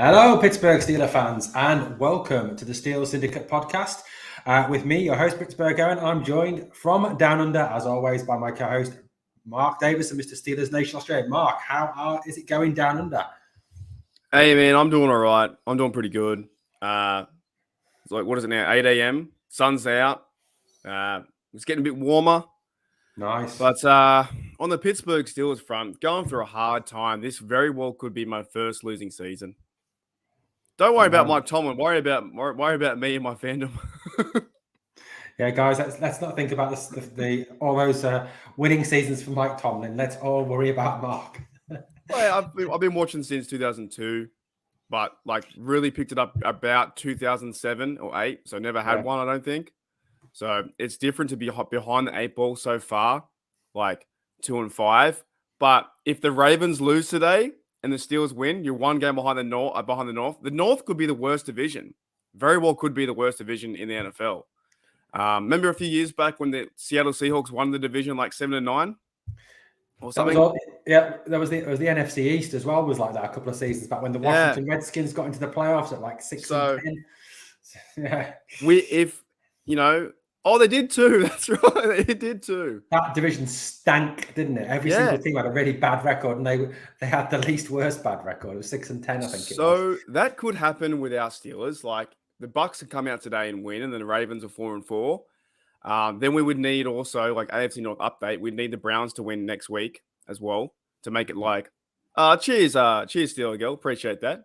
Hello, Pittsburgh Steelers fans, and welcome to the Syndicate podcast. With me, your host, Britsburgh, Owen. I'm joined from down under, as always, by my co-host, Mark Davison, Mr. Steelers Nation Australia. Mark, how is it going down under? Hey, man, I'm doing all right. I'm doing pretty good. It's like, what is it now? 8 a.m. Sun's out. It's getting a bit warmer. Nice. But on the Pittsburgh Steelers front, going through a hard time. This very well could be my first losing season. Don't worry about Mike Tomlin. Worry about me and my fandom. Yeah, guys, let's not think about all those winning seasons for Mike Tomlin. Let's all worry about Mark. Well, I've been watching since 2002, but like really picked it up about 2007 or 8. So never had one, I don't think. So it's different to be behind the 8 ball so far, like 2-5. But if the Ravens lose today and the Steelers win, you're one game behind the North. The North could be the worst division. Very well could be the worst division in the NFL. Remember a few years back when the Seattle Seahawks won the division like 7-9 or something? It was the NFC East as well. Was like that a couple of seasons back when the Washington Redskins got into the playoffs at like 6-10. Yeah, they did too. That's right, they did too. That division stank, didn't it? Every single team had a really bad record, and they had the least worst bad record. It was 6-10, I think. So that could happen with our Steelers. Like the Bucks have come out today and win, and then the Ravens are 4-4. Then we would need also like AFC North update. We'd need the Browns to win next week as well to make it like, cheers, Steeler girl. Appreciate that.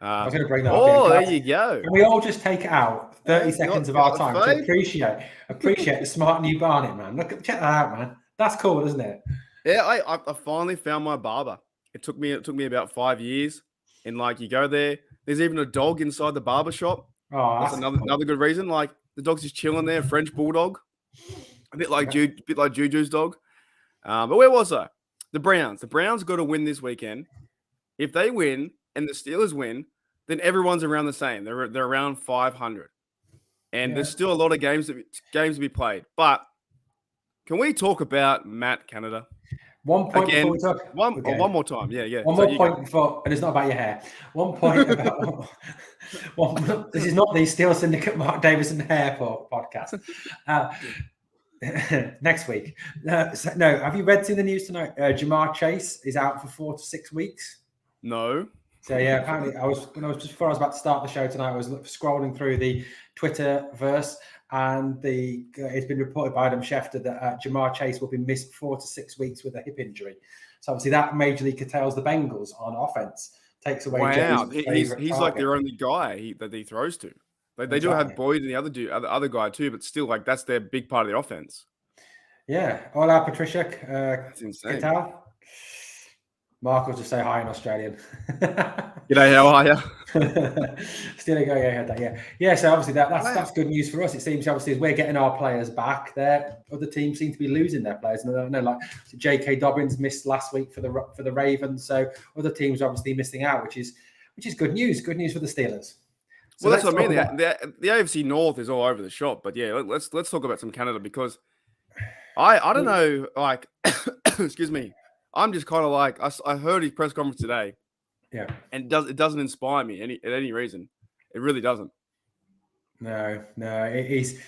I was going to bring that up. Oh, there you go. Can we all just take out 30 seconds of our time to appreciate the smart new Barnet, man? Check that out, man. That's cool, isn't it? Yeah, I finally found my barber. It took me about 5 years. And like you go there, there's even a dog inside the barber shop. Oh, that's another good reason. Like the dog's just chilling there, French bulldog, a bit like Juju's dog. But where was I? The Browns. The Browns got to win this weekend. If they win and the Steelers win, then everyone's around the same. They're around 500, and there's still a lot of games to be played. But can we talk about Matt Canada? 1 point again, before we talk. One more time. Yeah. One more point before, and it's not about your hair. 1 point about this is not the Steelers Syndicate Mark Davison hair podcast. Next week. No, have you seen the news tonight? Jamar Chase is out for 4 to 6 weeks. No. So yeah, apparently before I was about to start the show tonight, I was scrolling through the Twitterverse, and it's been reported by Adam Schefter that Jamar Chase will be missed 4 to 6 weeks with a hip injury. So obviously that majorly curtails the Bengals on offense, takes away. Wow, he's like their only guy that he throws to. They do have Boyd and the other guy too, but still, like that's their big part of their offense. Yeah, hola Patricia. That's insane. Mark will just say hi in Australian. G'day, how are you? Still a go, yeah. So obviously that's good news for us. It seems obviously as we're getting our players back, there other teams seem to be losing their players. And I know, like J.K. Dobbins missed last week for the Ravens, so other teams are obviously missing out, which is good news. Good news for the Steelers. So well, that's what I mean. The AFC North is all over the shop, but yeah, let's talk about some Canada because I don't know, like, excuse me. I'm just kind of like I heard his press conference today, and it doesn't inspire me any reason. It really doesn't. No, he's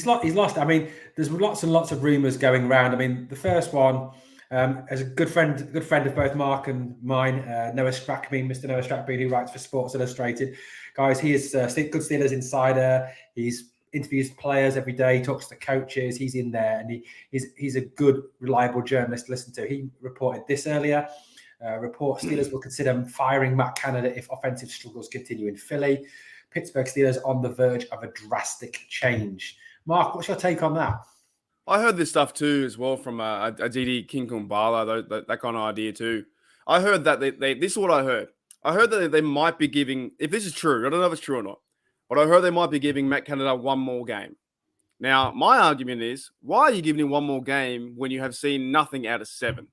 lost. I mean, there's lots and lots of rumors going around. I mean, the first one, as a good friend of both Mark and mine, Noah Strackbean, Mr. Noah Strackbean, who writes for Sports Illustrated. Guys, he is a good Steelers insider. He's interviews players every day, talks to coaches. He's in there, and he's a good, reliable journalist to listen to. He reported this earlier. Steelers will consider firing Matt Canada if offensive struggles continue in Philly. Pittsburgh Steelers on the verge of a drastic change. Mark, what's your take on that? I heard this stuff too as well from Aditi Kinkumbala, that kind of idea too. I heard that this is what I heard. I heard that they might be giving, if this is true, I don't know if it's true or not, but I heard they might be giving Matt Canada one more game. Now, my argument is, why are you giving him one more game when you have seen nothing out of 7?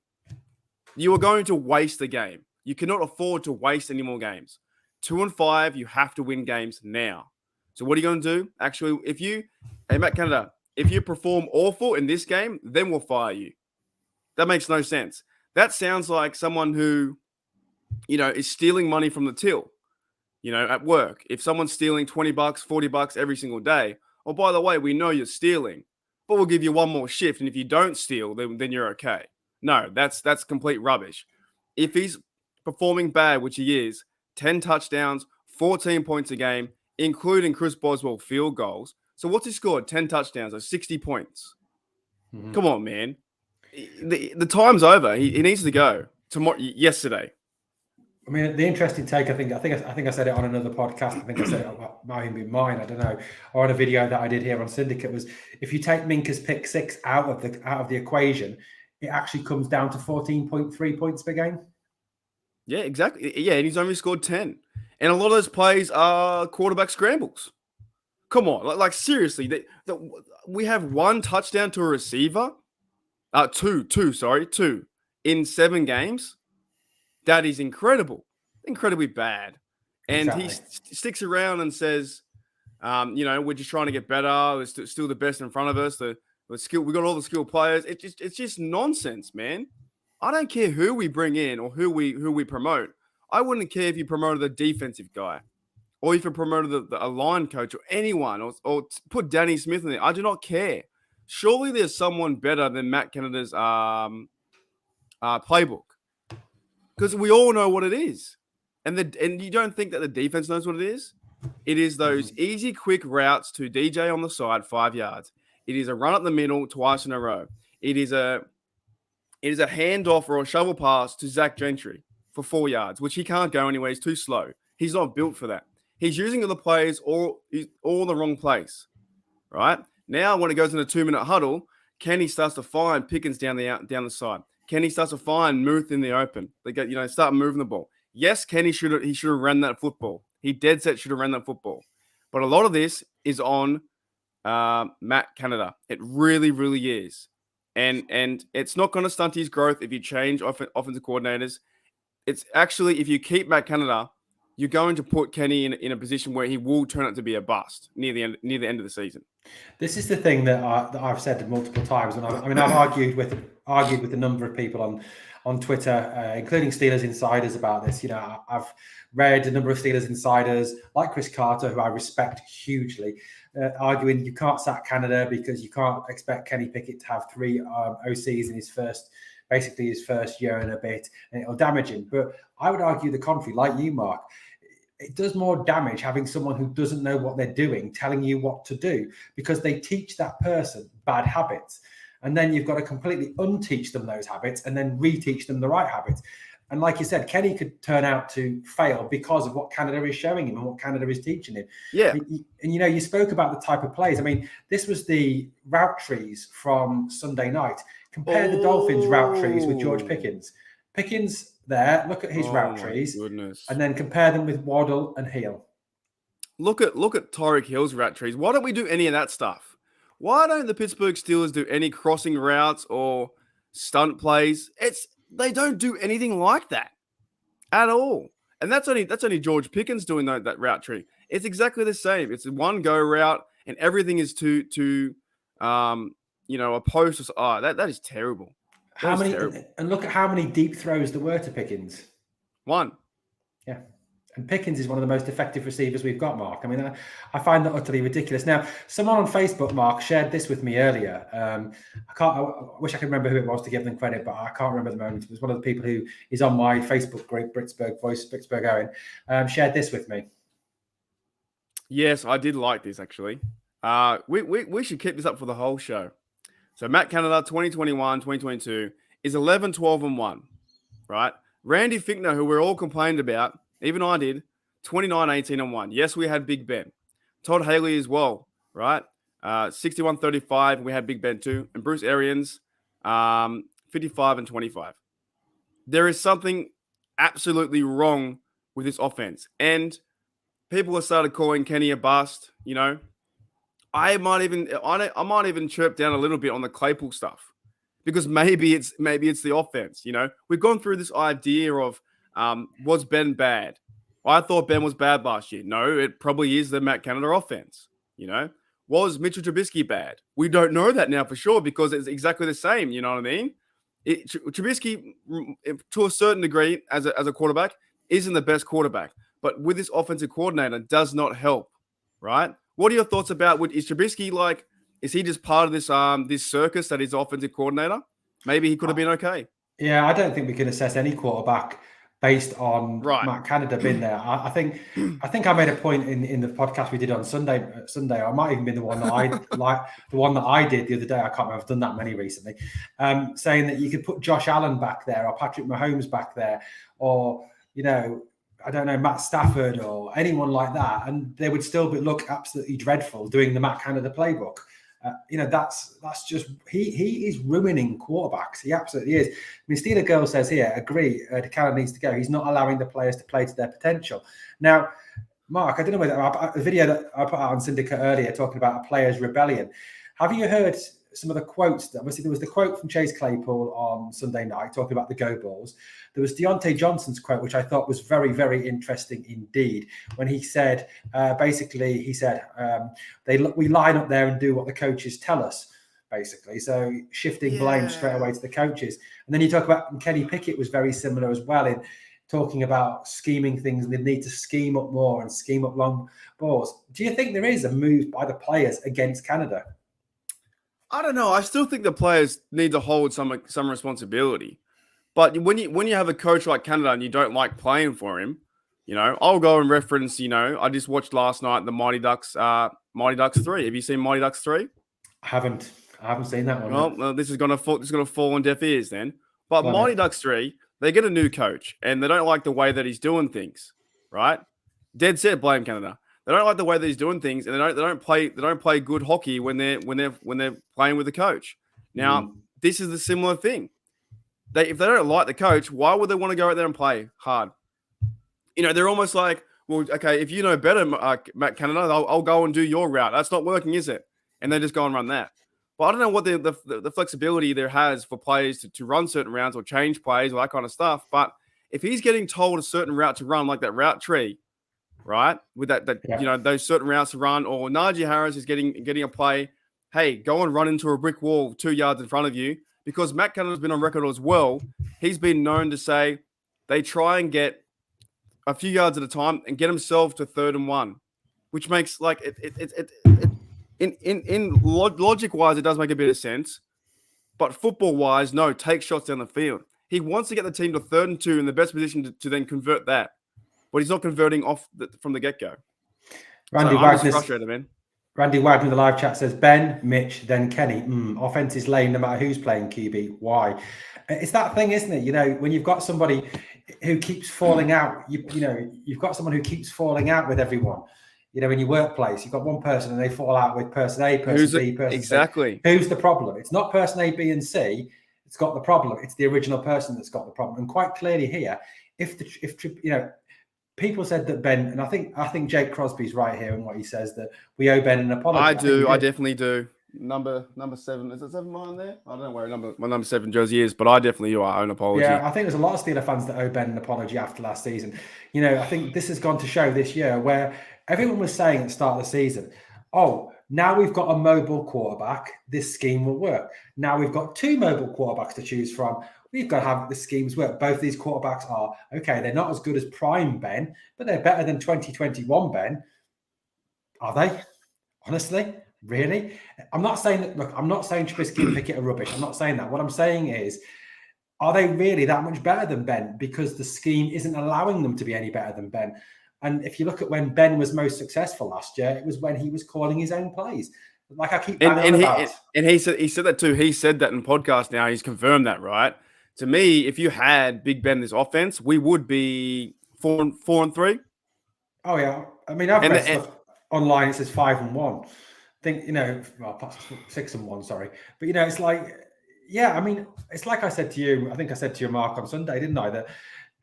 You are going to waste the game. You cannot afford to waste any more games. 2-5, you have to win games now. So what are you going to do? Actually, Matt Canada, if you perform awful in this game, then we'll fire you. That makes no sense. That sounds like someone who, is stealing money from the till. at work. If someone's stealing $20, $40 every single day, oh, by the way, we know you're stealing, but we'll give you one more shift. And if you don't steal, then you're okay. No, that's complete rubbish. If he's performing bad, which he is, 10 touchdowns, 14 points a game, including Chris Boswell field goals. So what's he scored? 10 touchdowns, so 60 points. Mm-hmm. Come on, man. The time's over. He needs to go yesterday. I mean, the interesting take. I think I said it on another podcast. I think I said it might even be mine. I don't know. Or on a video that I did here on Syndicate was if you take Minka's pick six out of the equation, it actually comes down to 14.3 points per game. Yeah, exactly. Yeah, and he's only scored 10. And a lot of those plays are quarterback scrambles. Come on, like seriously, we have one touchdown to a receiver. Two in 7 games. That is incredibly bad. And exactly. He sticks around and says, we're just trying to get better. There's still the best in front of us. The skill, we got all the skilled players. It's just nonsense, man. I don't care who we bring in or who we promote. I wouldn't care if you promoted a defensive guy or if you promoted a line coach or anyone or put Danny Smith in there. I do not care. Surely there's someone better than Matt Canada's playbook. Because we all know what it is. And you don't think that the defense knows what it is? It is those easy, quick routes to DJ on the side, 5 yards. It is a run up the middle twice in a row. It is a handoff or a shovel pass to Zach Gentry for 4 yards, which he can't go anywhere. He's too slow. He's not built for that. He's using the plays all the wrong place, right? Now, when it goes in a 2-minute huddle, Kenny starts to find Pickens down the side. Kenny starts to find Muth in the open. They get, start moving the ball. Yes, Kenny should have ran that football. He dead set should have ran that football. But a lot of this is on Matt Canada. It really, really is. And it's not going to stunt his growth if you change offensive coordinators. It's actually, if you keep Matt Canada, you're going to put Kenny in a position where he will turn out to be a bust near the end of the season. This is the thing that I've said multiple times, and I've argued with a number of people on Twitter, including Steelers insiders, about this. I've read a number of Steelers insiders like Chris Carter, who I respect hugely, arguing you can't sack Canada because you can't expect Kenny Pickett to have 3 OCs in his first year and a bit, and it'll damage him. But I would argue the contrary, like you, Mark. It does more damage having someone who doesn't know what they're doing telling you what to do, because they teach that person bad habits. And then you've got to completely unteach them those habits and then reteach them the right habits. And like you said, Kenny could turn out to fail because of what Canada is showing him and what Canada is teaching him. Yeah. And you spoke about the type of plays. I mean, this was the route trees from Sunday night. Compare the Dolphins route trees with George Pickens. Pickens there, look at his route trees, goodness. And then compare them with Waddle and Hill. Look at Tyreek Hill's route trees. Why don't we do any of that stuff? Why don't the Pittsburgh Steelers do any crossing routes or stunt plays? They don't do anything like that at all. And that's only George Pickens doing that route tree. It's exactly the same. It's a one go route, and everything is to a post. That is terrible. And look at how many deep throws there were to Pickens. 1. Yeah. And Pickens is one of the most effective receivers we've got, Mark. I mean, I find that utterly ridiculous. Now, someone on Facebook, Mark, shared this with me earlier. I wish I could remember who it was to give them credit, but I can't remember the moment. It was one of the people who is on my Facebook group, Britsburgh Voice, Britsburgh Owen, shared this with me. Yes, I did like this, actually. We should keep this up for the whole show. So Matt Canada, 2021, 2022, is 11, 12, and 1, right? Randy Fichtner, who we're all complained about, even I did, 29, 18, and 1. Yes, we had Big Ben. Todd Haley as well, right? 61, 35, we had Big Ben too. And Bruce Arians, 55 and 25. There is something absolutely wrong with this offense. And people have started calling Kenny a bust, I might even chirp down a little bit on the Claypool stuff, because maybe it's the offense. We've gone through this idea of was Ben bad? I thought Ben was bad last year. No, it probably is the Matt Canada offense. Was Mitchell Trubisky bad? We don't know that now for sure, because it's exactly the same. You know what I mean? Trubisky, to a certain degree, as a quarterback, isn't the best quarterback, but with this offensive coordinator does not help, right? What are your thoughts about, is Trubisky like, is he just part of this circus that is offensive coordinator? Maybe he could have been okay. Yeah, I don't think we can assess any quarterback based on Matt Canada being there. I think I made a point in the podcast we did on Sunday. I might even been the one that I did the other day. I can't remember. I've done that many recently. Saying that you could put Josh Allen back there, or Patrick Mahomes back there, or I don't know, Matt Stafford or anyone like that, and they would still look absolutely dreadful doing the Matt Canada playbook. That's just he is ruining quarterbacks. He absolutely is. I mean, Steeler Girl says here, agree, Canada needs to go. He's not allowing the players to play to their potential. Now, Mark, I don't know whether the video that I put out on Syndicate earlier talking about a player's rebellion. Have you heard some of the quotes? Obviously, there was the quote from Chase Claypool on Sunday night talking about the go balls. There was Deontay Johnson's quote, which I thought was very, very interesting indeed, when he said, we line up there and do what the coaches tell us, basically. So shifting blame straight away to the coaches. And then you talk about, and Kenny Pickett was very similar as well in talking about scheming things, and they need to scheme up more and scheme up long balls. Do you think there is a move by the players against Canada? I don't know. I still think the players need to hold some responsibility. But when you have a coach like Canada and you don't like playing for him, I'll go and reference, I just watched last night the Mighty Ducks 3. Have you seen Mighty Ducks 3? I haven't seen that one. Well, this is gonna fall on deaf ears then. But Mighty Ducks 3, they get a new coach and they don't like the way that he's doing things, right? Dead set, blame Canada. They don't like the way that he's doing things, and they don't play good hockey when they're playing with the coach. Now, this is the similar thing. If they don't like the coach, why would they want to go out there and play hard? They're almost like, well, okay, if you know better, Matt Canada, I'll go and do your route. That's not working, is it? And they just go and run that. But I don't know what the flexibility there has for players to run certain rounds or change plays or that kind of stuff. But if he's getting told a certain route to run, like that route tree, right, with those certain routes to run, or Najee Harris is getting a play, hey, go and run into a brick wall 2 yards in front of you. Because Matt Canada's been on record as well, he's been known to say they try and get a few yards at a time and get himself to 3rd and 1, which makes in logic wise, it does make a bit of sense, but football wise, no, take shots down the field. He wants to get the team to 3rd and 2 in the best position to then convert that, but he's not converting from the get go. I'm just frustrated, man. Randy Wagner in the live chat says, Ben, Mitch, then Kenny. Offense is lame no matter who's playing QB. Why? It's that thing, isn't it? When you've got somebody who keeps falling out, you've got someone who keeps falling out with everyone. In your workplace, you've got one person and they fall out with person A, person B, person exactly. C. Who's the problem? It's not person A, B, and C. It's got the problem. It's the original person that's got the problem. And quite clearly here, if people said that Ben, and I think Jake Crosby's right here in what he says, that we owe Ben an apology. I definitely do. Number 7, is it 7 mine there? I don't know where my number 7 jersey is, but I definitely owe an apology. Yeah, I think there's a lot of Steeler fans that owe Ben an apology after last season. I think this has gone to show this year where everyone was saying at the start of the season, oh, now we've got a mobile quarterback, this scheme will work. Now we've got 2 mobile quarterbacks to choose from. We've got to have the schemes work. Both these quarterbacks are, okay, they're not as good as prime Ben, but they're better than 2021 Ben. Are they? Honestly? Really? I'm not saying Trubisky and Pickett are rubbish. I'm not saying that. What I'm saying is, are they really that much better than Ben? Because the scheme isn't allowing them to be any better than Ben. And if you look at when Ben was most successful last year, it was when he was calling his own plays. Like I keep he said that too. He said that in podcast now. He's confirmed that, right? To me, if you had Big Ben this offense, we would be 4-3. Oh yeah, I mean I've read stuff online. It says 5-1. I think 6-1. Sorry, but it's like, yeah. I mean, it's like I said to you. I think I said to you, Mark, on Sunday, didn't I? That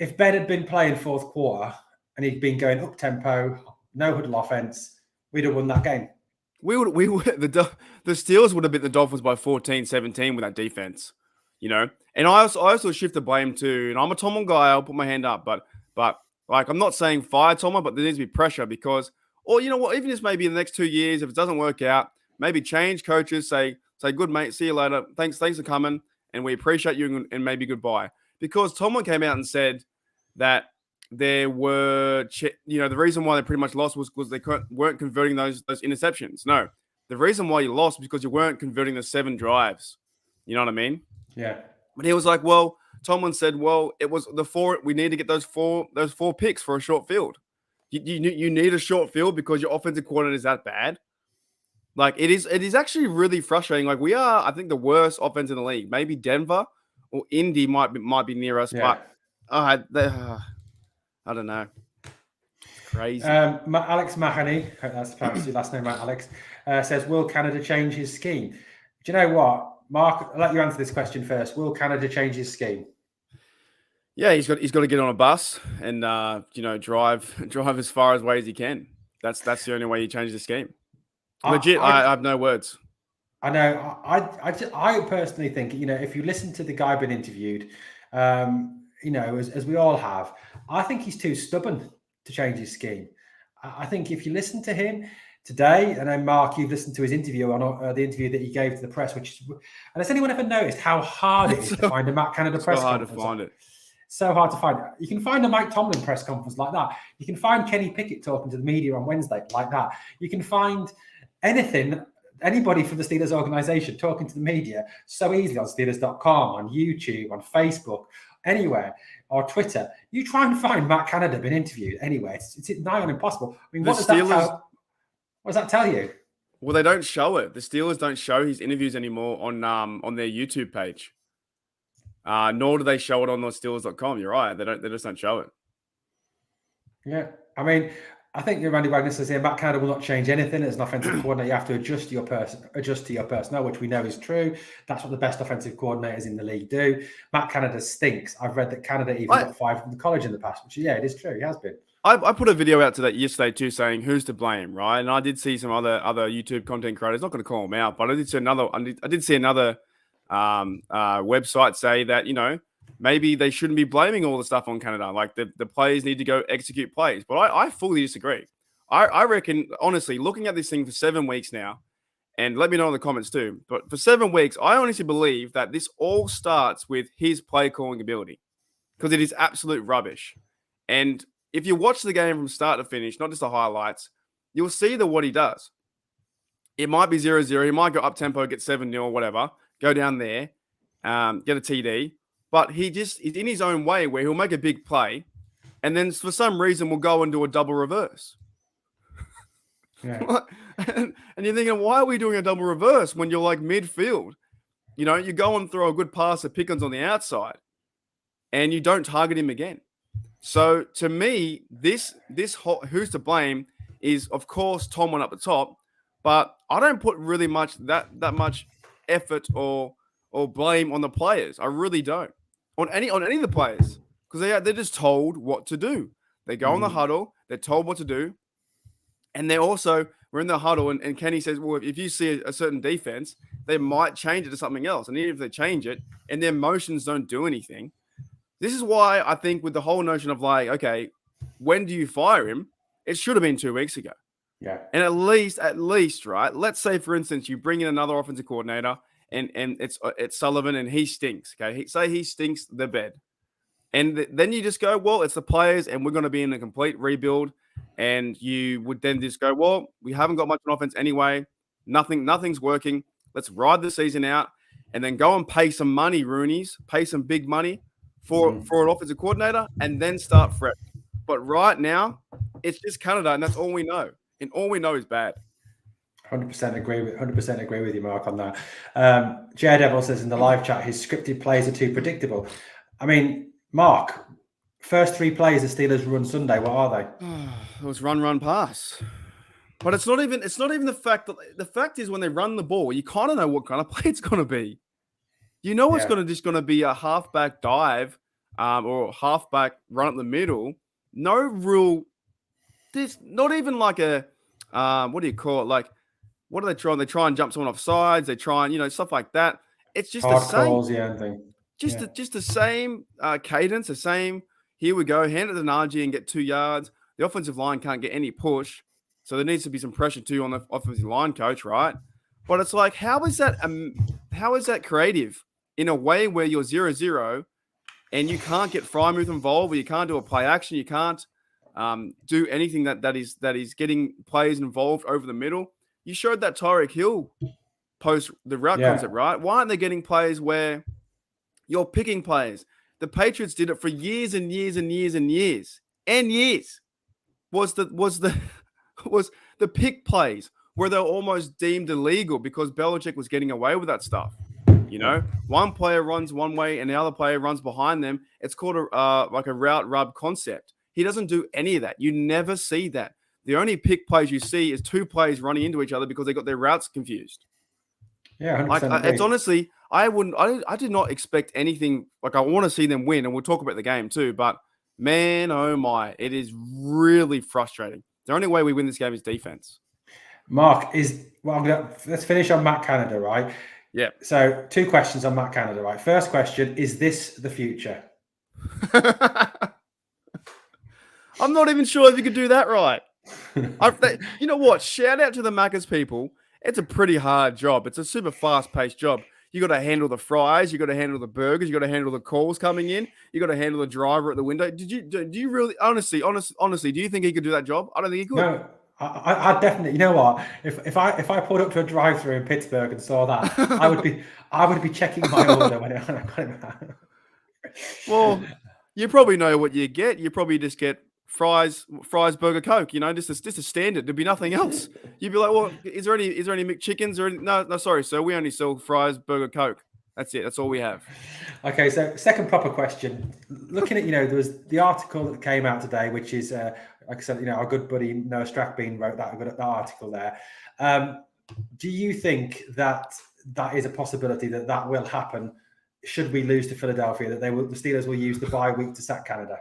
if Ben had been playing fourth quarter and he'd been going up tempo, no huddle offense, we'd have won that game. We would. The Steelers would have beat the Dolphins by 14-17 with that defense. And I also shift the blame to, and I'm a Tomlin guy, I'll put my hand up, but like I'm not saying fire Tomlin, but there needs to be pressure because, or you know what, even just maybe in the next 2 years, if it doesn't work out, maybe change coaches, say good mate, see you later, thanks for coming, and we appreciate you, and maybe goodbye. Because Tomlin came out and said that there were, the reason why they pretty much lost was because they weren't converting those interceptions. No, the reason why you lost was because you weren't converting the 7 drives. You know what I mean? Yeah. But he was like, well, Tomlin said, well, it was the 4. We need to get those four picks for a short field. You need a short field because your offensive coordinator is that bad. Like it is actually really frustrating. Like we are, I think, the worst offense in the league. Maybe Denver or Indy might be near us, but I don't know. It's crazy. Alex Mahoney, hope that's perhaps your last name, right, Alex, says, will Canada change his scheme? Do you know what, Mark? I'll let you answer this question first. Will Canada change his scheme? Yeah, he's got to get on a bus and drive as far away as he can. That's the only way he changes the scheme. Legit, I have no words. I know. I personally think, if you listen to the guy being interviewed, as we all have, I think he's too stubborn to change his scheme. I think if you listen to him today, and then Mark, you've listened to his interview on the interview that he gave to the press, and has anyone ever noticed how hard it is to find a Matt Canada press conference? So hard to find it. So hard to find. You can find a Mike Tomlin press conference like that. You can find Kenny Pickett talking to the media on Wednesday like that. You can find anybody from the Steelers organization talking to the media so easily on Steelers.com, on YouTube, on Facebook, anywhere, or Twitter. You try and find Matt Canada being interviewed anywhere. It's nigh on impossible. I mean, what does that tell you? Well, they don't show it. The Steelers don't show his interviews anymore on their YouTube page. Nor do they show it on the Steelers.com. You're right. They just don't show it. Yeah. I mean, I think Randy Wagner says here, Matt Canada will not change anything. As an offensive coordinator, you have to adjust to your personnel, which we know is true. That's what the best offensive coordinators in the league do. Matt Canada stinks. I've read that Canada even got 5 from the college in the past, which, yeah, it is true. He has been. I put a video out to that yesterday too, saying who's to blame, right? And I did see some other YouTube content creators. Not going to call them out, but I did see another website say that maybe they shouldn't be blaming all the stuff on Canada. Like the players need to go execute plays. But I fully disagree. I reckon, honestly, looking at this thing for 7 weeks now, and let me know in the comments too, but for 7 weeks, I honestly believe that this all starts with his play calling ability, because it is absolute rubbish. And if you watch the game from start to finish, not just the highlights, you'll see what he does. It might be 0-0. He might go up tempo, get 7-0 or whatever, go down there, get a TD. But he's in his own way where he'll make a big play, and then for some reason we'll go and do a double reverse. Yeah. And you're thinking, why are we doing a double reverse when you're like midfield? You go and throw a good pass to Pickens on the outside, and you don't target him again. So to me, this who's to blame is, of course, Tomlin up the top, but I don't put really much that much effort or blame on the players. I really don't. On any of the players, because they're just told what to do. They go in the huddle, they're told what to do, and we're in the huddle, and Kenny says, well, if you see a certain defense, they might change it to something else. And even if they change it and their motions don't do anything, this is why I think with the whole notion of like, okay, when do you fire him? It should have been 2 weeks ago. Yeah. And at least, right? Let's say, for instance, you bring in another offensive coordinator, and it's Sullivan, and he stinks. Okay, say he stinks the bed, and then you just go, well, it's the players, and we're going to be in a complete rebuild. And you would then just go, well, we haven't got much on offense anyway. Nothing's working. Let's ride the season out, and then go and pay some money, Roonies, pay some big money for an offensive coordinator, and then start fresh. But right now, it's just Canada, and that's all we know. And all we know is bad. 100% agree with you, Mark, on that. Jaredevil says in the live chat, his scripted plays are too predictable. I mean, Mark, first 3 plays the Steelers run Sunday, what are they? It was run, pass. But it's not even the fact that the fact is when they run the ball, you kind of know what kind of play it's going to be. You know it's going to be a halfback dive or a halfback run up the middle. No real. There's not even like a what do you call it? Like, what do they try? They try and jump someone off sides. They try and stuff like that. It's just hard the same. Calls, thing. Just the same cadence, the same. Here we go. Hand it to Najee and get 2 yards. The offensive line can't get any push, so there needs to be some pressure too on the offensive line coach, right? But it's like, how is that creative in a way where you're 0-0 and you can't get Frymouth involved, or you can't do a play action, you can't do anything that is getting players involved over the middle. You showed that Tyreek Hill post the route concept, right? Why aren't they getting plays where you're picking players? The Patriots did it for years and years and years and years and years. Was the pick plays where they were almost deemed illegal because Belichick was getting away with that stuff. You know, one player runs one way and the other player runs behind them. It's called like a route rub concept. He doesn't do any of that. You never see that. The only pick plays you see is two players running into each other because they got their routes confused. Yeah, 100%. It's honestly, I did not expect anything. Like, I want to see them win, and we'll talk about the game too. But man, oh my, it is really frustrating. The only way we win this game is defense. Mark, let's finish on Matt Canada, right? Yeah. So 2 questions on Matt Canada, right? First question, is this the future? I'm not even sure if you could do that right. You know what? Shout out to the Macca's people. It's a pretty hard job. It's a super fast-paced job. You got to handle the fries. You got to handle the burgers. You got to handle the calls coming in. You got to handle the driver at the window. Do you really, honestly, do you think he could do that job? I don't think he could. No, I definitely. You know what? If I pulled up to a drive-through in Pittsburgh and saw that, I would be checking my order when I got it. Well, you probably know what you get. You probably just get fries, burger, Coke. You know, just a standard. There'd be nothing else. You'd be like, well, is there any McChickens or no? Sorry, sir. We only sell fries, burger, Coke. That's it. That's all we have. Okay, so second proper question. Looking at, there was the article that came out today, which is, like I said, our good buddy Noah Strackbean wrote that article there. Do you think that is a possibility that will happen? Should we lose to Philadelphia, that the Steelers will use the bye week to sack Canada?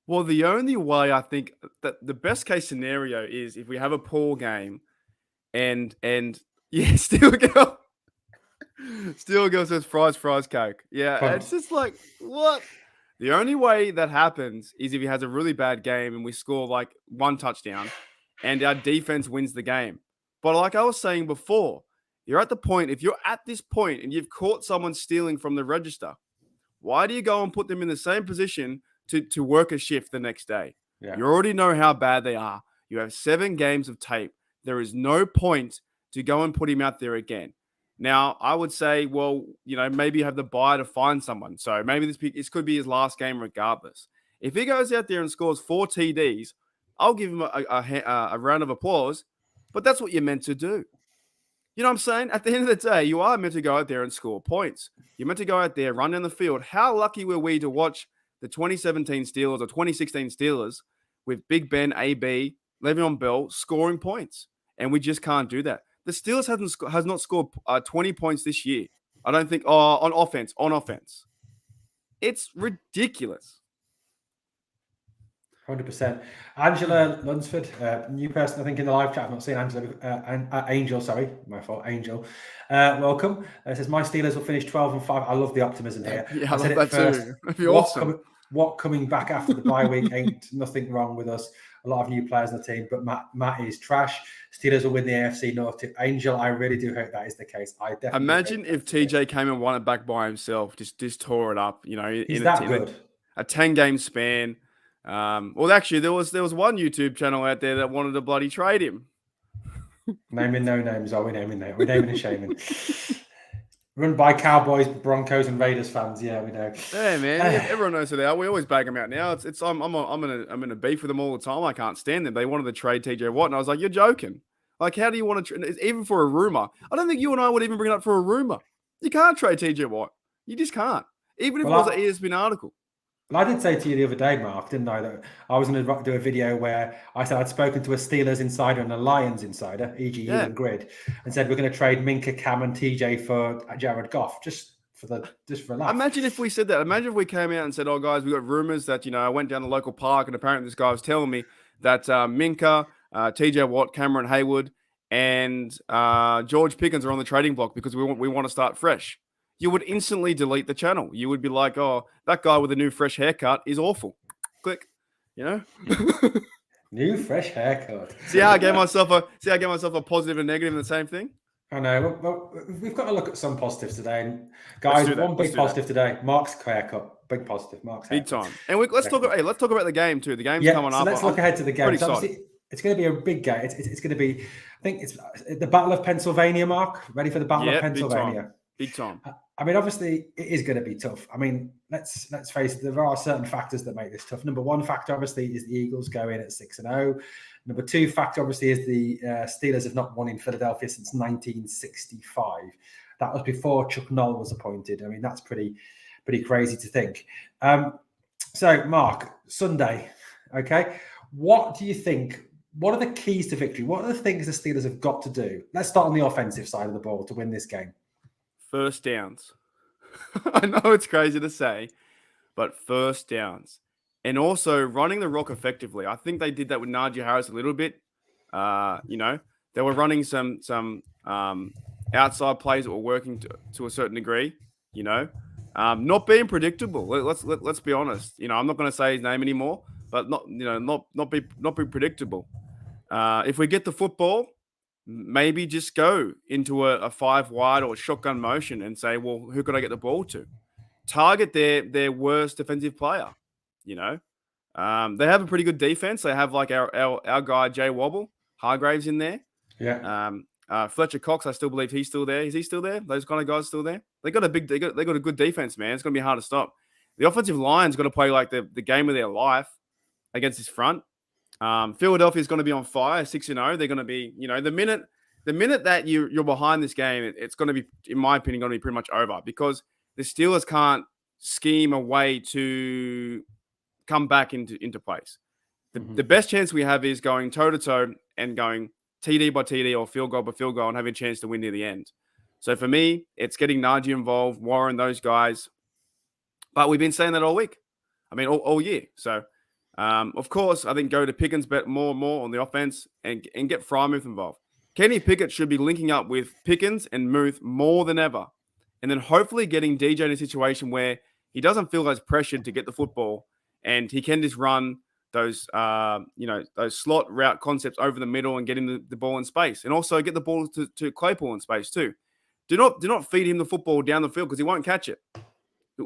Well, the only way I think that the best case scenario is if we have a poor game and yeah, Steel Girl says fries, Coke. Yeah, It's just like, what? The only way that happens is if he has a really bad game and we score like 1 touchdown and our defense wins the game. But like I was saying before, you're at the point, if you're at this point and you've caught someone stealing from the register, why do you go and put them in the same position to work a shift the next day? Yeah. You already know how bad they are. You have 7 games of tape. There is no point to go and put him out there again. Now, I would say, well, maybe you have the bye to find someone. So maybe this could be his last game regardless. If he goes out there and scores 4 TDs, I'll give him a round of applause. But that's what you're meant to do. You know what I'm saying? At the end of the day, you are meant to go out there and score points. You're meant to go out there, run down the field. How lucky were we to watch the 2017 Steelers or 2016 Steelers with Big Ben, AB, Le'Veon Bell scoring points? And we just can't do that. The Steelers has not scored 20 points this year. I don't think on offense. It's ridiculous. 100%. Angela Lunsford, new person, I think, in the live chat. I've not seen Angela. Angel, sorry. My fault, Angel. Welcome. It says, my Steelers will finish 12-5. I love the optimism here. Yeah, I love that too. That'd be awesome. What coming back after the bye week ain't nothing wrong with us. A lot of new players in the team, but Matt is trash. Steelers will win the AFC North too. Angel, I really do hope that is the case. I definitely imagine if TJ came and won it back by himself, just tore it up. He's that good. A 10-game span. Well, actually, there was one YouTube channel out there that wanted to bloody trade him. Naming no names, are we naming names? We're naming and shaming. Run by Cowboys, Broncos, and Raiders fans. Yeah, we know. Yeah, man. Everyone knows who they are. We always bag them out now. I'm in a beef with them all the time. I can't stand them. They wanted to trade TJ Watt, and I was like, you're joking. Like, how do you want to even for a rumor? I don't think you and I would even bring it up for a rumor. You can't trade TJ Watt. You just can't. Even if it was an ESPN article. Well, I did say to you the other day, Mark, didn't I, that I was going to do a video where I said I'd spoken to a Steelers insider and a Lions insider, e.g. you and Grid, and said we're going to trade Minka, Cam, and TJ for Jared Goff, just for a laugh. Imagine if we said that. Imagine if we came out and said, "Oh, guys, we got rumors that I went down the local park and apparently this guy was telling me that Minka, TJ Watt, Cameron Hayward, and George Pickens are on the trading block because we want to start fresh." You would instantly delete the channel. You would be like, oh, that guy with a new fresh haircut is awful. Click, New fresh haircut. See how I gave myself a positive and negative in the same thing? I know. Well, we've got to look at some positives today. And Let's guys, do that. one big positive today: Mark's haircut. Big positive. Mark's Big haircut. time. And let's talk about the game too. The game's Yeah, coming so up. let's look ahead to the game. Pretty So excited. obviously, it's going to be a big game. It's going to be, I think it's the Battle of Pennsylvania, Mark. Ready for the Battle of Pennsylvania? Big time. I mean, obviously, it is going to be tough. I mean, let's face it, there are certain factors that make this tough. Number one factor, obviously, is the Eagles go in at 6-0. Number two factor, obviously, is the Steelers have not won in Philadelphia since 1965. That was before Chuck Noll was appointed. I mean, that's pretty crazy to think. So, Mark, Sunday, okay? What do you think? What are the keys to victory? What are the things the Steelers have got to do? Let's start on the offensive side of the ball to win this game. First downs. I know it's crazy to say, but first downs. And also running the rock effectively. I think they did that with Najee Harris a little bit. They were running some outside plays that were working to a certain degree, not being predictable. Let's be honest. I'm not going to say his name anymore, but not be predictable. If we get the football, maybe just go into a 5 wide or a shotgun motion and say, well, who could I get the ball to? Target their worst defensive player. They have a pretty good defense. They have like our guy Jay Wobble, Hargraves in there. Yeah. Fletcher Cox, I still believe he's still there. Is he still there? Those kind of guys still there? They got a good defense, man. It's gonna be hard to stop. The offensive line's got to play like the game of their life against this front. Philadelphia's going to be on fire, 6-0. They're going to be, the minute that you're behind this game, it's going to be, in my opinion, going to be pretty much over because the Steelers can't scheme a way to come back into place. The best chance we have is going toe-to-toe and going TD by TD or field goal by field goal and having a chance to win near the end. So for me, it's getting Najee involved, Warren, those guys. But we've been saying that all week. I mean, all year. So, of course, I think go to Pickens more and more on the offense and get Freiermuth involved. Kenny Pickett should be linking up with Pickens and Muth more than ever. And then hopefully getting DJ in a situation where he doesn't feel as pressured to get the football and he can just run those slot route concepts over the middle and get him the ball in space. And also get the ball to Claypool in space too. Do not feed him the football down the field because he won't catch it.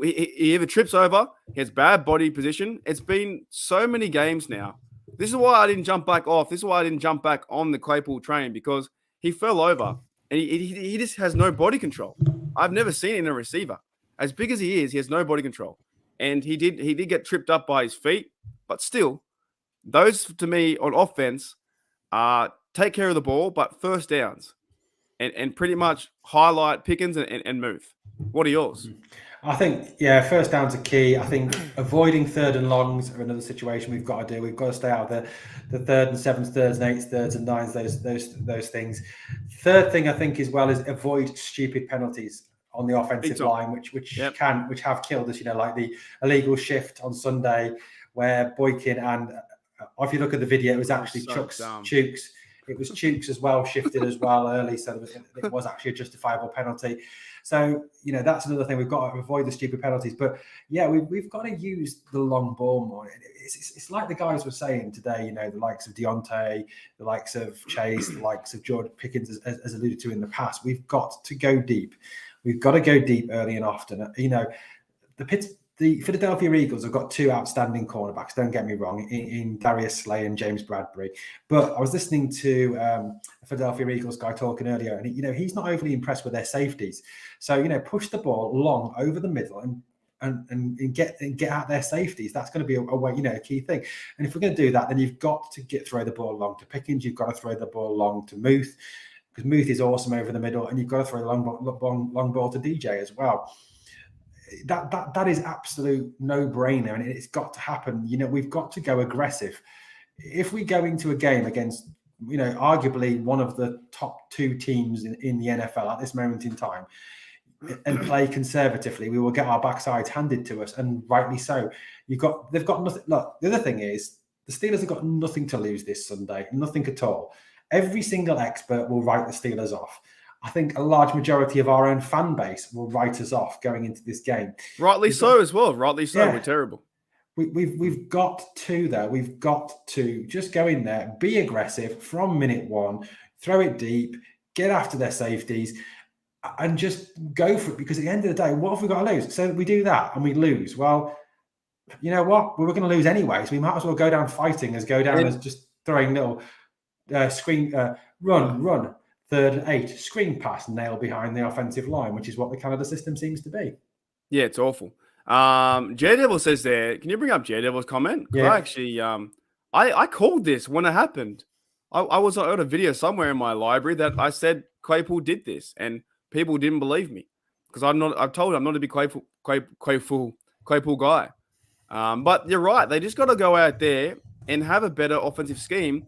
He either trips over, he has bad body position. It's been so many games now. This is why I didn't jump back off. This is why I didn't jump back on the Claypool train because he fell over and he just has no body control. I've never seen it in a receiver. As big as he is, he has no body control. And he did get tripped up by his feet, but still, those to me on offense take care of the ball, but first downs and pretty much highlight Pickens and Muth. What are yours? I think, first downs are key. I think avoiding third and longs are another situation we've got to do. We've got to stay out of the third and seventh, thirds and eights, thirds and nines, those things. Third thing I think as well is avoid stupid penalties on the offensive line, which have killed us. Like the illegal shift on Sunday where Boykin and if you look at the video, it was actually Chooks. It was Chooks as well, shifted as well early, so it was actually a justifiable penalty. So, that's another thing. We've got to avoid the stupid penalties. But, we've got to use the long ball more. It's like the guys were saying today, the likes of Deontay, the likes of Chase, the likes of Jordan Pickens, as alluded to in the past. We've got to go deep. We've got to go deep early and often. The Philadelphia Eagles have got two outstanding cornerbacks, don't get me wrong, in Darius Slay and James Bradbury. But I was listening to a Philadelphia Eagles guy talking earlier, and he's not overly impressed with their safeties. So, push the ball long over the middle and get out their safeties. That's going to be a key thing. And if we're going to do that, then you've got to throw the ball long to Pickens. You've got to throw the ball long to Muth, because Muth is awesome over the middle, and you've got to throw the long ball to DJ as well. That is absolute no-brainer, and it's got to happen. We've got to go aggressive. If we go into a game against, arguably one of the top two teams in the NFL at this moment in time, and play conservatively, we will get our backsides handed to us, and rightly so. They've got nothing. Look, the other thing is the Steelers have got nothing to lose this Sunday, nothing at all. Every single expert will write the Steelers off. I think a large majority of our own fan base will write us off going into this game. Rightly so as well. Rightly so. Yeah. We're terrible. We've got to, though. We've got to just go in there, be aggressive from minute one, throw it deep, get after their safeties, and just go for it. Because at the end of the day, what have we got to lose? So we do that and we lose. Well, you know what? We were going to lose anyway, so we might as well go down fighting as go down as just throwing little run, 3rd and 8, screen pass, nail behind the offensive line, which is what the Canada system seems to be. Yeah, it's awful. Devil says there, can you bring up Devil's comment? Because I actually, I called this when it happened. I heard a video somewhere in my library that I said Claypool did this, and people didn't believe me because I've told them I'm not a big Claypool guy. But you're right. They just got to go out there and have a better offensive scheme.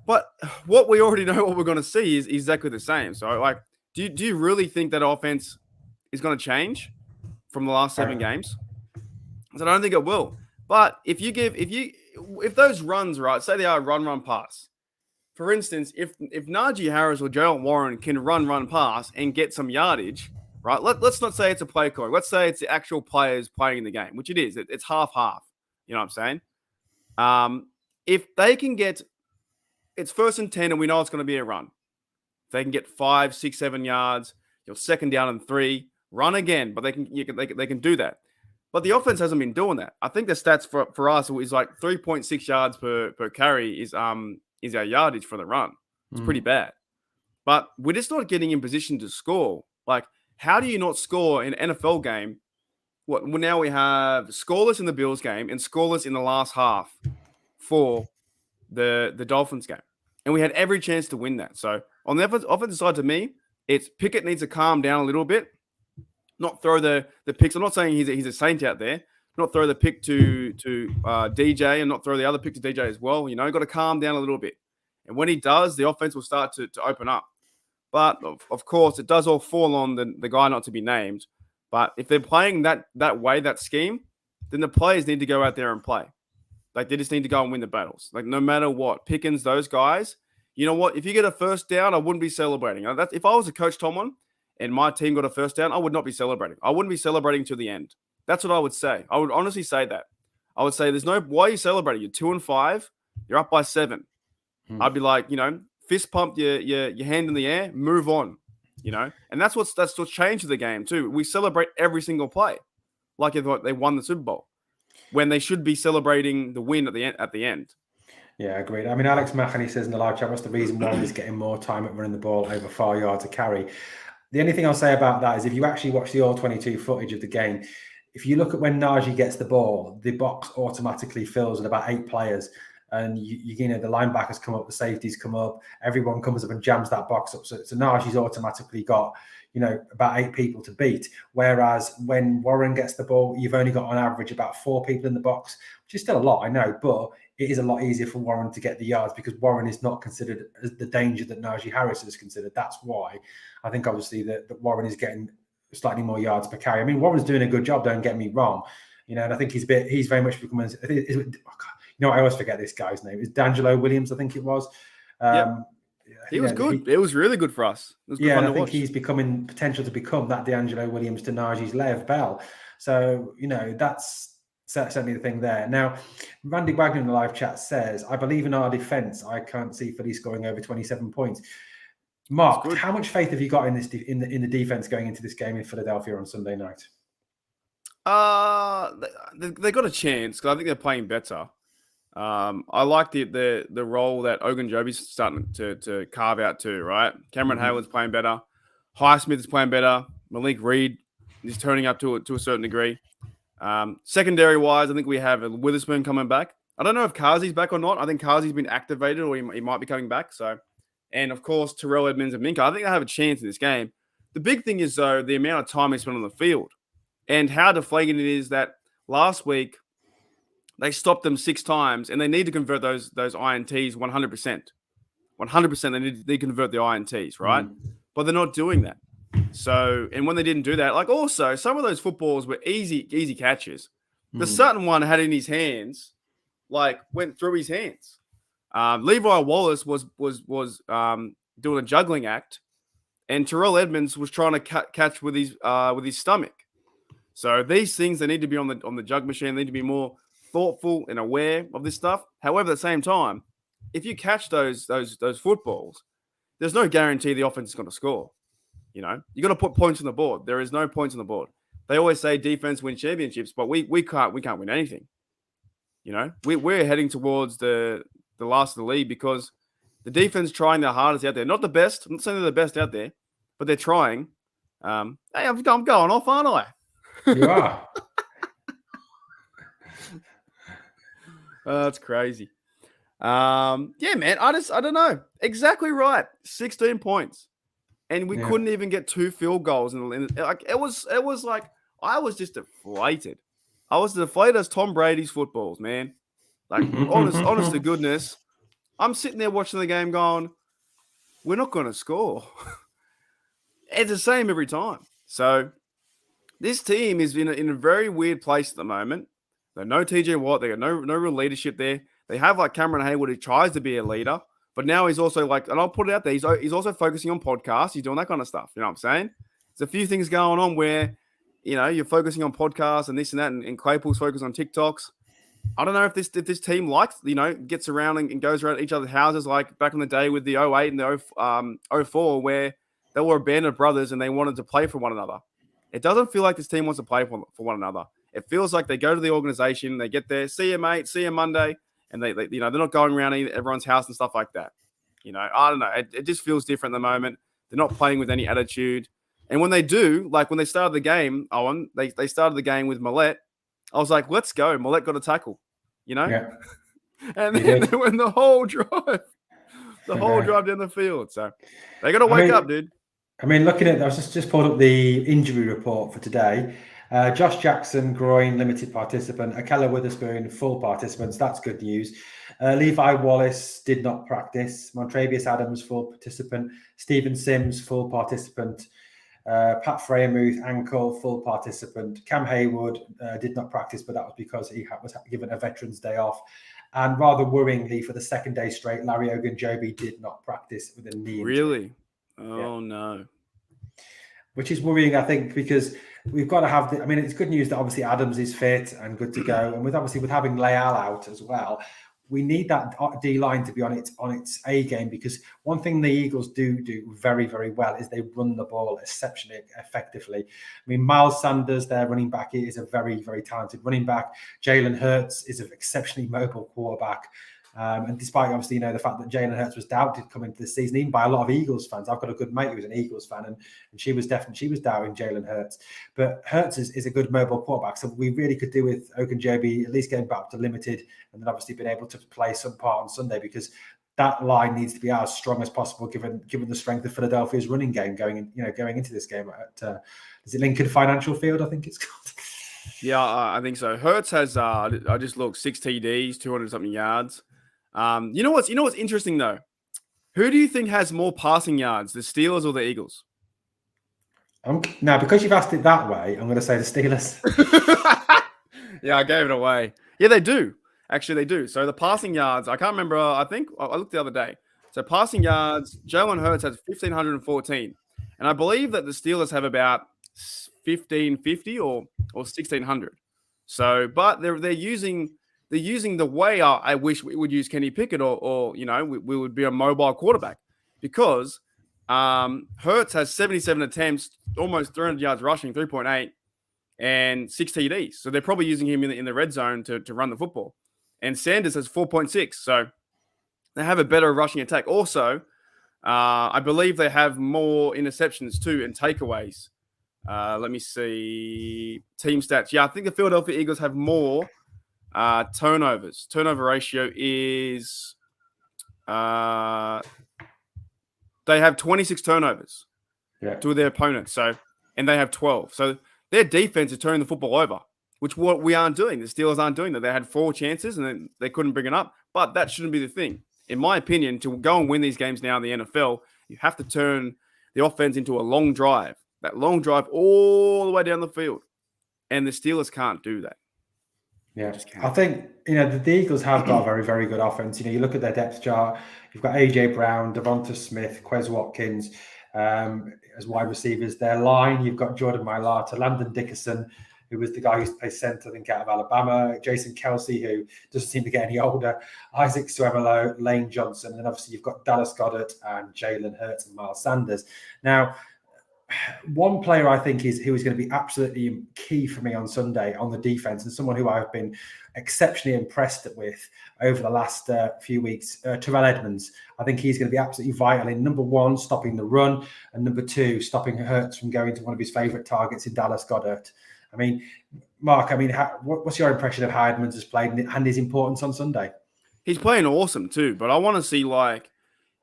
But what we already know what we're going to see is exactly the same. So, like, do you really think that offense is going to change from the last 7 games? So I don't think it will. But if those runs, right, say they are run, pass. For instance, if Najee Harris or Jalen Warren can run, pass and get some yardage, right? Let's not say it's a play call. Let's say it's the actual players playing the game, which it is. It's half. You know what I'm saying? If they can get, it's 1st and 10 and we know it's going to be a run. If they can get 5, 6, 7 yards, you're 2nd down and 3, run again, but they can do that. But the offense hasn't been doing that. I think the stats for us is like 3.6 yards per carry is our yardage for the run. It's pretty bad. But we're just not getting in position to score. Like, how do you not score in an NFL game? Well, now we have scoreless in the Bills game and scoreless in the last half for the Dolphins game. And we had every chance to win that. So on the offensive side, to me, it's Pickett needs to calm down a little bit, not throw the picks. I'm not saying he's a saint out there. Not throw the pick to DJ and not throw the other pick to DJ as well. You know, got to calm down a little bit. And when he does, the offense will start to open up. But of course, it does all fall on the guy not to be named. But if they're playing that way, that scheme, then the players need to go out there and play. Like, they just need to go and win the battles. Like, no matter what, Pickens, those guys, you know what? If you get a 1st down, I wouldn't be celebrating. If I was a Coach Tomlin and my team got a 1st down, I would not be celebrating. I wouldn't be celebrating to the end. That's what I would say. I would honestly say that. I would say, why are you celebrating? You're 2 and 5. You're up by 7. I'd be like, fist pump your hand in the air, move on, And that's what's changed the game too. We celebrate every single play, like if they won the Super Bowl, when they should be celebrating the win at the end. Yeah, agreed. I mean, Alex Mahoney says in the live chat, what's the reason why he's getting more time at running the ball over 4 yards to carry? The only thing I'll say about that is if you actually watch the all-22 footage of the game, if you look at when Najee gets the ball, the box automatically fills with about 8 players. And the linebackers come up, the safeties come up, everyone comes up and jams that box up. So Najee's automatically got, about 8 people to beat. Whereas when Warren gets the ball, you've only got on average about 4 people in the box, which is still a lot, I know, but it is a lot easier for Warren to get the yards because Warren is not considered as the danger that Najee Harris is considered. That's why I think obviously that Warren is getting slightly more yards per carry. I mean, Warren's doing a good job, don't get me wrong, and I think he's very much becoming. I always forget this guy's name. It's D'Angelo Williams, I think it was. He was good. It was really good for us. It was good and I think he's becoming potential to become that D'Angelo Williams to Najee's Lev Bell. So, that's certainly the thing there. Now, Randy Wagner in the live chat says, I believe in our defense. I can't see Philly scoring over 27 points. Mark, how much faith have you got in this in the defense going into this game in Philadelphia on Sunday night? They got a chance because I think they're playing better. I like the role that Ogunjobi's starting to carve out too, right? Cameron Hayward's playing better. Highsmith is playing better. Malik Reed is turning up to a certain degree. Secondary wise, I think we have Witherspoon coming back. I don't know if Kazi's back or not. I think Kazi's been activated or he might be coming back. And of course, Terrell Edmonds and Minka. I think they have a chance in this game. The big thing is though, the amount of time they spent on the field and how deflating it is that last week, they stopped them 6 times, and they need to convert those INTs 100%. 100%, they need to convert the INTs, right? But they're not doing that. So, and when they didn't do that, like also some of those footballs were easy catches. The Sutton one had in his hands, like went through his hands. Levi Wallace was doing a juggling act, and Terrell Edmonds was trying to catch with his stomach. So these things, they need to be on the jug machine. They need to be more thoughtful and aware of this stuff. However, at the same time, if you catch those footballs, there's no guarantee the offense is going to score. You got to put points on the board. There is no points on the board. They always say defense wins championships, but we can't win anything. We're heading towards the last of the league because the defense trying their hardest out there. Not the best. I'm not saying they're the best out there, but they're trying. Hey, I'm going off, aren't I? You are. That's crazy. Yeah, man. I don't know. Exactly right. 16 points, and we couldn't even get 2 field goals. It was like I was just deflated. I was deflated as Tom Brady's footballs, man. Like honest to goodness, I'm sitting there watching the game, going, "We're not going to score." It's the same every time. So this team is in a very weird place at the moment. They no TJ Watt. They got no real leadership there. They have like Cameron Hayward who tries to be a leader, but now he's also like, and I'll put it out there, he's also focusing on podcasts. He's doing that kind of stuff. You know what I'm saying? There's a few things going on where, you're focusing on podcasts and this and that, and Claypool's focused on TikToks. I don't know if this team likes, gets around and goes around each other's houses like back in the day with the 08 and the 04 where they were a band of brothers and they wanted to play for one another. It doesn't feel like this team wants to play for one another. It feels like they go to the organization, they get there, see you, mate, see you Monday, and they they're not going around everyone's house and stuff like that. I don't know. It just feels different at the moment. They're not playing with any attitude. And when they do, like when they started the game, Owen, they started the game with Millette. I was like, let's go. Millette got a tackle, Yeah. And then they went the whole drive. Drive down the field. So they got to wake up, dude. I mean, looking at, I was just pulled up the injury report for today. Josh Jackson, groin, limited participant. Akella Witherspoon, full participants. That's good news. Levi Wallace did not practice. Montravius Adams, full participant. Stephen Sims, full participant. Pat Freyamuth, ankle, full participant. Cam Haywood did not practice, but that was because he was given a Veterans Day off. And rather worryingly, for the second day straight, Larry Ogunjobi did not practice with a knee injury. Really? Oh, no. Which is worrying, I think, because we've got to have it's good news that obviously Adams is fit and good to go. And with having Leal out as well, we need that D-line to be on its A game, because one thing the Eagles do very, very well is they run the ball exceptionally effectively. I mean, Miles Sanders, their running back, is a very, very talented running back. Jalen Hurts is an exceptionally mobile quarterback. And despite obviously, the fact that Jalen Hurts was doubted coming into the season, even by a lot of Eagles fans. I've got a good mate who was an Eagles fan, and she was doubting Jalen Hurts. But Hurts is a good mobile quarterback, so we really could do with Ogunjobi at least getting back to limited, and then obviously being able to play some part on Sunday, because that line needs to be as strong as possible given the strength of Philadelphia's running game going into this game at is it Lincoln Financial Field? I think it's called. Yeah, I think so. Hurts has I just looked 6 TDs, 200 something yards. You know what's interesting though? Who do you think has more passing yards, the Steelers or the Eagles? Now, because you've asked it that way, I'm going to say the Steelers. Yeah, I gave it away. Yeah, they do. Actually, they do. So the passing yards, I can't remember. I think I looked the other day. So passing yards, Jalen Hurts has 1,514, and I believe that the Steelers have about 1,550 or 1,600. So, but they're using the way I wish we would use Kenny Pickett, or we would be a mobile quarterback, because Hurts has 77 attempts, almost 300 yards rushing, 3.8, and 6 TDs. So they're probably using him in the red zone to run the football. And Sanders has 4.6. So they have a better rushing attack. Also, I believe they have more interceptions too and takeaways. Let me see. Team stats. Yeah, I think the Philadelphia Eagles have more turnovers. Turnover ratio is they have 26 turnovers to their opponents. So, and they have 12. So their defense is turning the football over, which what we aren't doing. The Steelers aren't doing that. They had 4 chances and then they couldn't bring it up. But that shouldn't be the thing. In my opinion, to go and win these games now in the NFL, you have to turn the offense into a long drive. That long drive all the way down the field. And the Steelers can't do that. Yeah, I think, the Eagles have got a very, very good offense. You look at their depth chart, you've got A.J. Brown, Devonta Smith, Quez Watkins as wide receivers. Their line, you've got Jordan Mailata, Landon Dickerson, who was the guy who used to play centre, I think, out of Alabama, Jason Kelsey, who doesn't seem to get any older, Isaac Suemolo, Lane Johnson, and then obviously you've got Dallas Goedert and Jalen Hurts and Miles Sanders. Now, one player I think who is going to be absolutely key for me on Sunday on the defense, and someone who I've been exceptionally impressed with over the last few weeks, Terrell Edmonds. I think he's going to be absolutely vital in, number one, stopping the run, and number two, stopping Hurts from going to one of his favourite targets in Dallas Goedert. I mean, Mark, what's your impression of how Edmonds has played and his importance on Sunday? He's playing awesome too, but I want to see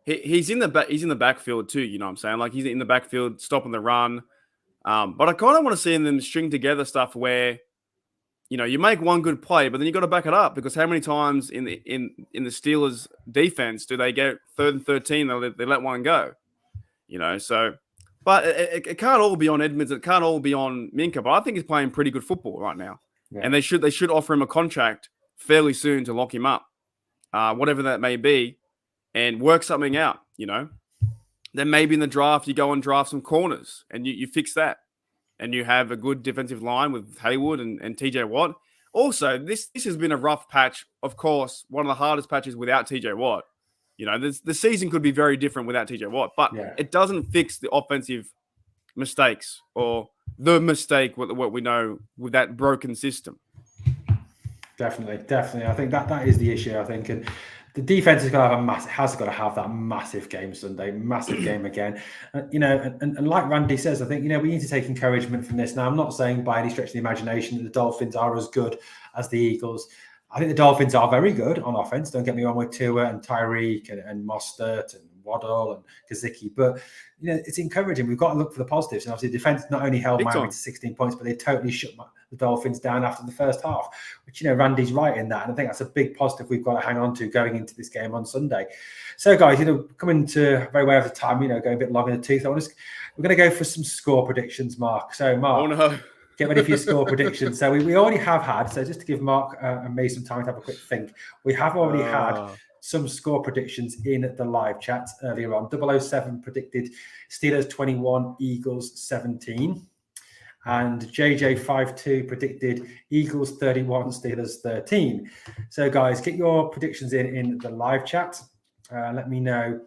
he's in the backfield too, you know what I'm saying? Like he's in the backfield stopping the run. But I kind of want to see them string together stuff where, you make one good play, but then you got to back it up, because how many times in the Steelers defense do they get 3rd and 13? They let one go, so, but it can't all be on Edmonds. It can't all be on Minka, but I think he's playing pretty good football right now. Yeah. And they should offer him a contract fairly soon to lock him up, whatever that may be, and work something out, Then maybe in the draft, you go and draft some corners and you fix that. And you have a good defensive line with Hayward and TJ Watt. Also, this has been a rough patch. Of course, one of the hardest patches without TJ Watt. The season could be very different without TJ Watt, but It doesn't fix the offensive mistakes or the mistake, what we know with that broken system. Definitely. I think that is the issue, I think. And the defense has got to have that massive game Sunday, massive game again. And like Randy says, I think, we need to take encouragement from this. Now, I'm not saying by any stretch of the imagination that the Dolphins are as good as the Eagles. I think the Dolphins are very good on offense. Don't get me wrong, with Tua and Tyreek and Mostert and Waddle and Kazicki. But, it's encouraging. We've got to look for the positives. And obviously, the defense not only held Miami to 16 points, but they totally shut the Dolphins down after the first half, which, Randy's right in that. And I think that's a big positive we've got to hang on to going into this game on Sunday. So, guys, coming to very way over time, going a bit long in the tooth, we're going to go for some score predictions, Mark. So, Mark, get ready for your score predictions. So, we already have had, so just to give Mark and me some time to have a quick think, we have already had some score predictions in the live chat earlier on. 007 predicted Steelers 21, Eagles 17. And JJ52 predicted Eagles 31, Steelers 13. So, guys, get your predictions in the live chat. Let me know.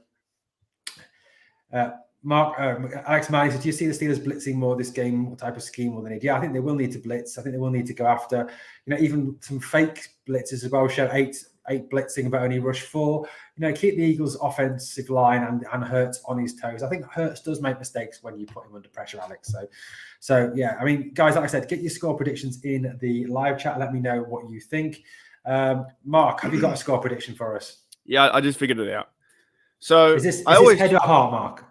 Mark, Alex Manning said, do you see the Steelers blitzing more this game? What type of scheme will they need? Yeah, I think they will need to blitz. I think they will need to go after, even some fake blitzes as well. Show eight blitzing, but only rush 4. Keep the Eagles' offensive line and Hurts on his toes. I think Hurts does make mistakes when you put him under pressure, Alex. So yeah, guys, like I said, get your score predictions in the live chat. Let me know what you think. Mark, have you got a score prediction for us? Yeah, I just figured it out. So is this head or heart, Mark?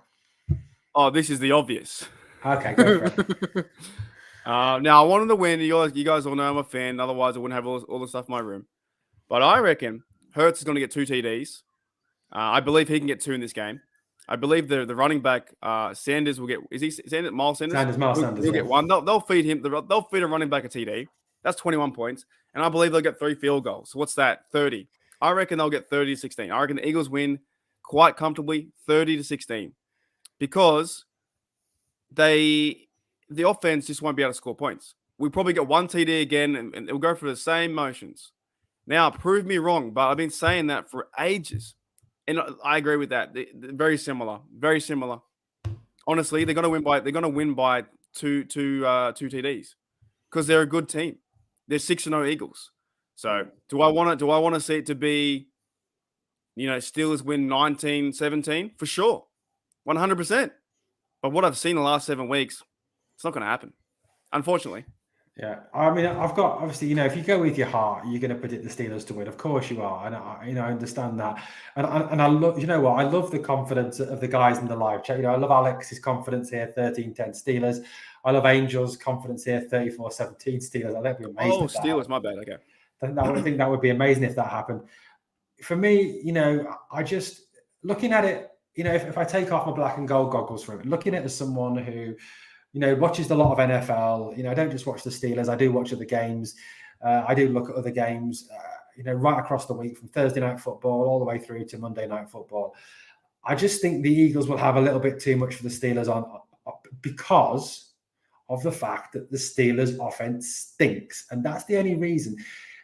Oh, this is the obvious. Okay, go for it. Now, I wanted to win. You guys all know I'm a fan. Otherwise, I wouldn't have all the stuff in my room. But I reckon Hurts is going to get 2 TDs. I believe he can get 2 in this game. I believe the running back Sanders will get. Is he Sanders? Miles Sanders. Miles Sanders. He'll get 1. They'll feed him. They'll feed a running back a TD. That's 21 points, and I believe they'll get 3 field goals. So what's that? 30. I reckon they'll get 30-16. I reckon the Eagles win quite comfortably, 30-16, because the offense just won't be able to score points. We probably get 1 TD again, and it'll go through the same motions. Now, prove me wrong, but I've been saying that for ages. And I agree with that. They're very similar. Very similar. Honestly, they're going to win by 2 TDs because they're a good team. They're 6-0 Eagles. So, do I want to see it to be, Steelers win 19-17? For sure. 100%. But what I've seen the last 7 weeks, it's not going to happen. Unfortunately. Yeah, I've got, obviously, if you go with your heart, you're going to predict the Steelers to win. Of course you are, and I understand that. And I love, I love the confidence of the guys in the live chat. I love Alex's confidence here, 13-10 Steelers. I love Angel's confidence here, 34-17 Steelers. I think it'd be amazing. Oh, Steelers, my bad. Okay. I think that would be amazing if that happened. For me, I just looking at it. If I take off my black and gold goggles for it, looking at it as someone who, watches a lot of NFL. I don't just watch the Steelers. I do watch other games. I do look at other games, right across the week from Thursday night football all the way through to Monday night football. I just think the Eagles will have a little bit too much for the Steelers on because of the fact that the Steelers' offense stinks. And that's the only reason.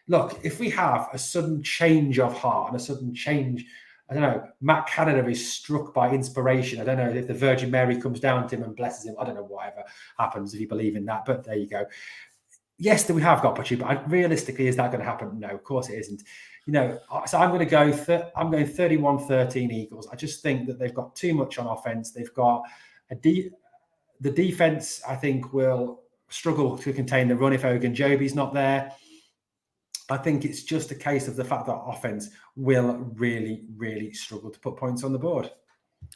Look, if we have a sudden change of heart and a sudden change, I don't know, Matt Canada is struck by inspiration. I don't know if the Virgin Mary comes down to him and blesses him. I don't know, whatever happens if you believe in that, but there you go. Yes, we have got Pachu, but realistically, is that going to happen? No, of course it isn't. So I'm going to go. I'm going 31-13 Eagles. I just think that they've got too much on offense. They've got the defense. I think will struggle to contain the run if Ogunjobi's not there. I think it's just a case of the fact that offense will really, really struggle to put points on the board.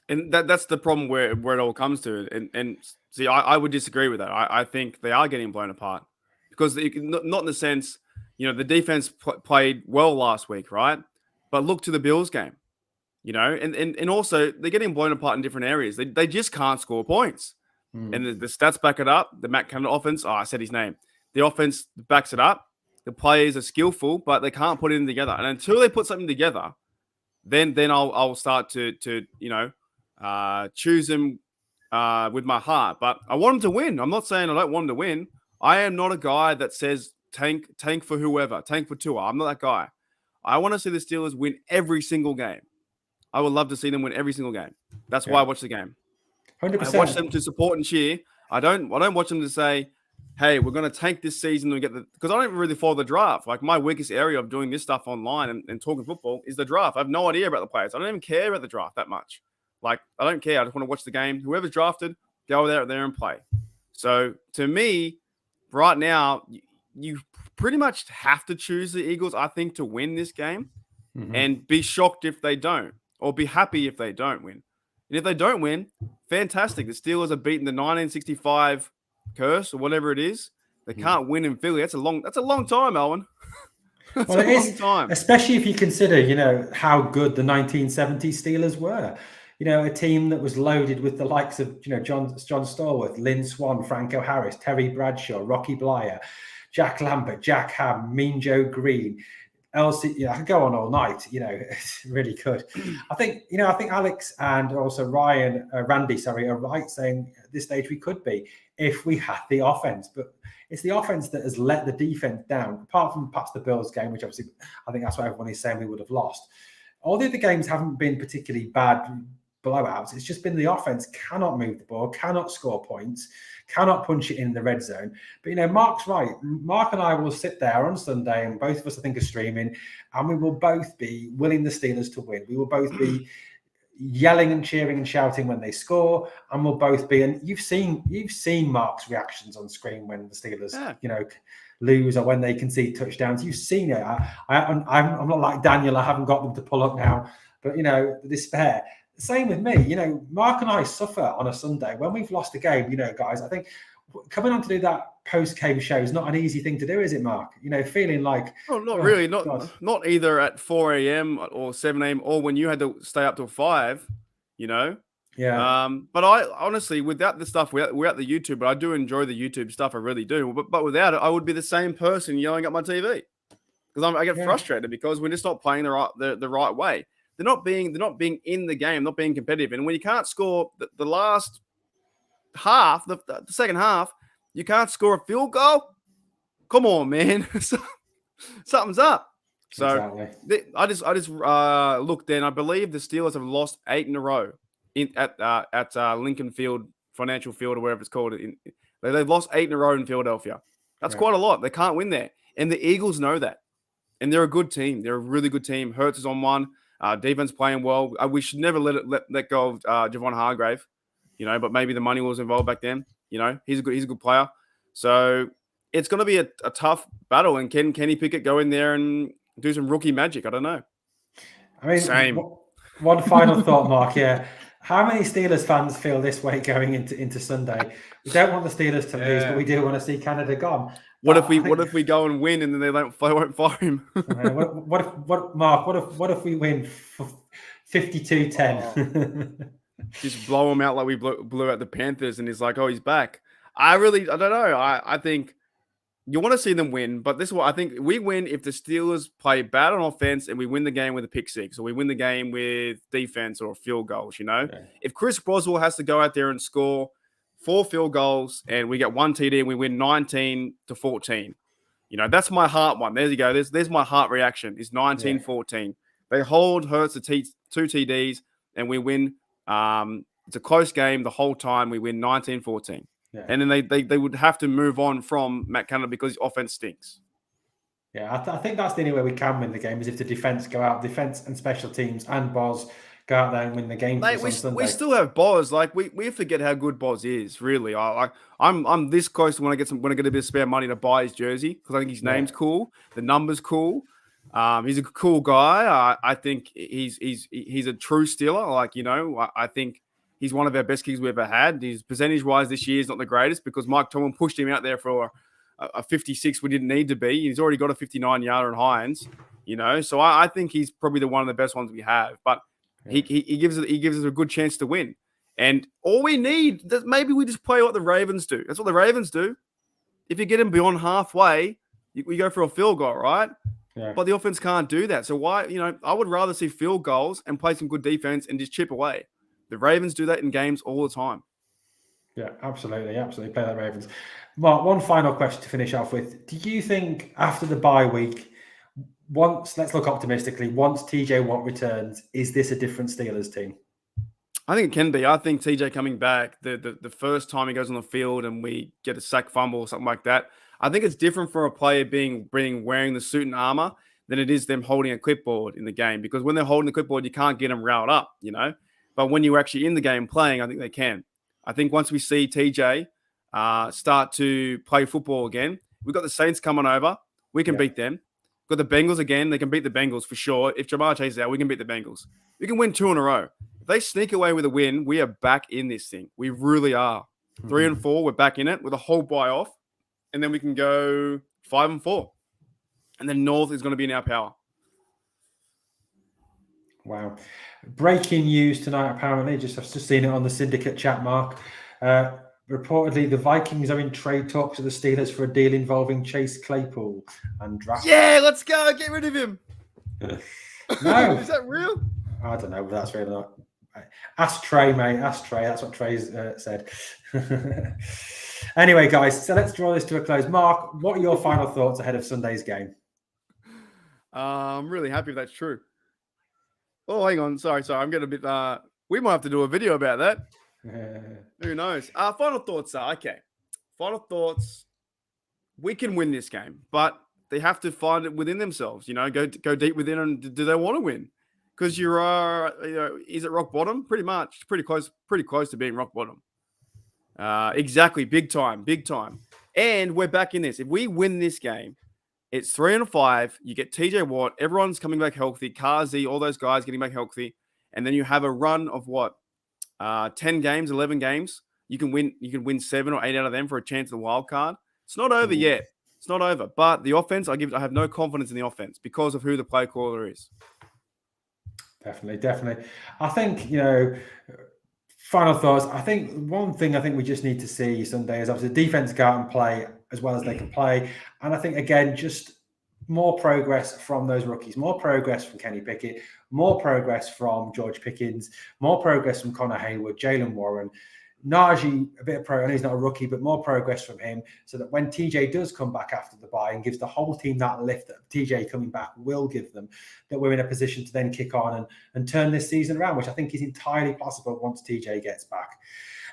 And that's the problem where it all comes to. And see, I would disagree with that. I think they are getting blown apart. Because not in the sense, the defense played well last week, right? But look to the Bills game, and also they're getting blown apart in different areas. They just can't score points. And the stats back it up. The Matt Canada offense, I said his name. The offense backs it up. The players are skillful, but they can't put it together. And until they put something together, then I'll start to choose them with my heart. But I want them to win. I'm not saying I don't want them to win. I am not a guy that says tank for whoever, tank for Tua. I'm not that guy. I want to see the Steelers win every single game. I would love to see them win every single game. That's why I watch the game. 100%. I watch them to support and cheer. I don't watch them to say, hey, we're going to tank this season and because I don't really follow the draft. Like my weakest area of doing this stuff online and talking football is the draft. I have no idea about the players. I don't even care about the draft that much. Like I don't care. I just want to watch the game. Whoever's drafted, go there and play. So to me, right now, you pretty much have to choose the Eagles, I think, to win this game and be shocked if they don't, or be happy if they don't win. And if they don't win, fantastic. The Steelers have beaten the 1965 curse or whatever it is. They can't win in Philly. That's a long time, Owen. That's a long time. Especially if you consider, how good the 1970 Steelers were. A team that was loaded with the likes of, John Stallworth, Lynn Swann, Franco Harris, Terry Bradshaw, Rocky Blyer, Jack Lambert, Jack Ham, Mean Joe Green, Elsie. I could go on all night. It's really good. I think Alex and also Randy, are right saying at this stage we could be if we had the offense, but it's the offense that has let the defense down. Apart from perhaps the Bills game, which obviously I think that's what everyone is saying we would have lost. All the other games haven't been particularly bad blowouts. It's just been the offense cannot move the ball, cannot score points, cannot punch it in the red zone. But Mark's right. Mark and I will sit there on Sunday, and both of us I think are streaming, and we will both be willing the Steelers to win. We will both be yelling and cheering and shouting when they score, and we'll both be. And you've seen Mark's reactions on screen when the Steelers, lose or when they concede touchdowns. You've seen it. I'm not like Daniel. I haven't got them to pull up now, but the despair. Same with me. Mark and I suffer on a Sunday when we've lost a game. Guys, I think coming on to do that post-game show is not an easy thing to do, is it, Mark? Feeling like not really, not either at 4 a.m. or 7 a.m. or when you had to stay up till 5. Yeah. But I honestly, without the stuff, without the YouTube, but I do enjoy the YouTube stuff. I really do. But without it, I would be the same person yelling at my TV because I get frustrated because we're just not playing the right way. They're not being in the game, not being competitive. And when you can't score the last half, the second half, you can't score a field goal. Come on, man, something's up. So exactly. I just looked in. I believe the Steelers have lost 8 in a row at Lincoln Field, Financial Field, or wherever it's called. They've lost 8 in a row in Philadelphia. That's quite a lot. They can't win there, and the Eagles know that. And they're a good team. They're a really good team. Hurts is on one. Defense playing well. We should never let go of Javon Hargrave, but maybe the money was involved back then. He's a good player. So it's going to be a tough battle. And can Kenny Pickett go in there and do some rookie magic? I don't know. I mean, same. One final thought, Mark. Yeah. How many Steelers fans feel this way going into Sunday? We don't want the Steelers to lose, but we do want to see Canada gone. What if we go and win and then they won't fire him? What if we win 52-10? Just blow him out like we blew out the Panthers, and he's like, oh, he's back. I don't know. I think you want to see them win, but this is what I think. We win if the Steelers play bad on offense and we win the game with a pick six, or we win the game with defense or field goals. If Chris Boswell has to go out there and score 4 field goals, and we get 1 TD, and we win 19-14. That's my heart one. There you go. There's my heart reaction. Is 19-14. They hold Hurts to 2 TDs, and we win. It's a close game the whole time. We win 19-14. Yeah. And then they would have to move on from Matt Canada because his offense stinks. Yeah, I think that's the only way we can win the game is if the defense go out, defense and special teams and Boz go out there and win the game. Mate, we still have Boz. Like we forget how good Boz is. Really, I'm this close to when I get a bit of spare money to buy his jersey because I think his name's cool, the number's cool. He's a cool guy. I think he's a true Steeler. I think he's one of our best kickers we've ever had. His percentage-wise this year is not the greatest because Mike Tomlin pushed him out there for a 56 we didn't need to be. He's already got a 59-yarder in Hines, So I think he's probably one of the best ones we have. But he gives us a good chance to win. And all we need, maybe we just play what the Ravens do. That's what the Ravens do. If you get them beyond halfway, we go for a field goal, right? Yeah. But the offense can't do that. So why, I would rather see field goals and play some good defense and just chip away. The Ravens do that in games all the time. Yeah, absolutely. Play that Ravens. Mark, one final question to finish off with. Do you think after the bye week, let's look optimistically, once TJ Watt returns, is this a different Steelers team? I think it can be. I think TJ coming back, the first time he goes on the field and we get a sack fumble or something like that, I think it's different for a player wearing the suit and armor than it is them holding a clipboard in the game. Because when they're holding the clipboard, you can't get them riled up, But when you're actually in the game playing, I think they can. I think once we see TJ start to play football again, we've got the Saints coming over. We can beat them. We've got the Bengals again. They can beat the Bengals for sure. If Jamar Chase is out, we can beat the Bengals. We can win 2 in a row. If they sneak away with a win, we are back in this thing. We really are. 3-4, we're back in it with a whole bye off. And then we can go 5-4. And then North is going to be in our power. Wow. Breaking news tonight, apparently. I've just seen it on the Syndicate chat, Mark. Reportedly, the Vikings are in trade talks with the Steelers for a deal involving Chase Claypool and draft. Yeah, let's go. Get rid of him. No. Is that real? I don't know, but that's real or not. Ask Trey, mate. Ask Trey. That's what Trey's said. Anyway, guys, so let's draw this to a close. Mark, what are your final thoughts ahead of Sunday's game? I'm really happy if that's true. Oh, hang on. Sorry. I'm getting a bit... we might have to do a video about that. Who knows? Final thoughts are, okay. Final thoughts, we can win this game, but they have to find it within themselves, go deep within, and do they want to win? Because is it rock bottom? Pretty much. Pretty close to being rock bottom. Exactly. Big time. And we're back in this. If we win this game, it's 3-5. You get TJ Watt. Everyone's coming back healthy. Kazi, all those guys getting back healthy. And then you have a run of what? 10 games, 11 games. You can win 7 or 8 out of them for a chance at the wild card. It's not over yet. It's not over. But the offense, I have no confidence in the offense because of who the play caller is. Definitely. I think, final thoughts. I think one thing we just need to see Sunday is obviously the defense go out and play as well as they can play. And I think, again, just more progress from those rookies, more progress from Kenny Pickett, more progress from George Pickens, more progress from Connor Hayward, Jalen Warren, Najee, a bit of progress. He's not a rookie, but more progress from him so that when TJ does come back after the bye and gives the whole team that lift that TJ coming back will give them, that we're in a position to then kick on and turn this season around, which I think is entirely possible once TJ gets back.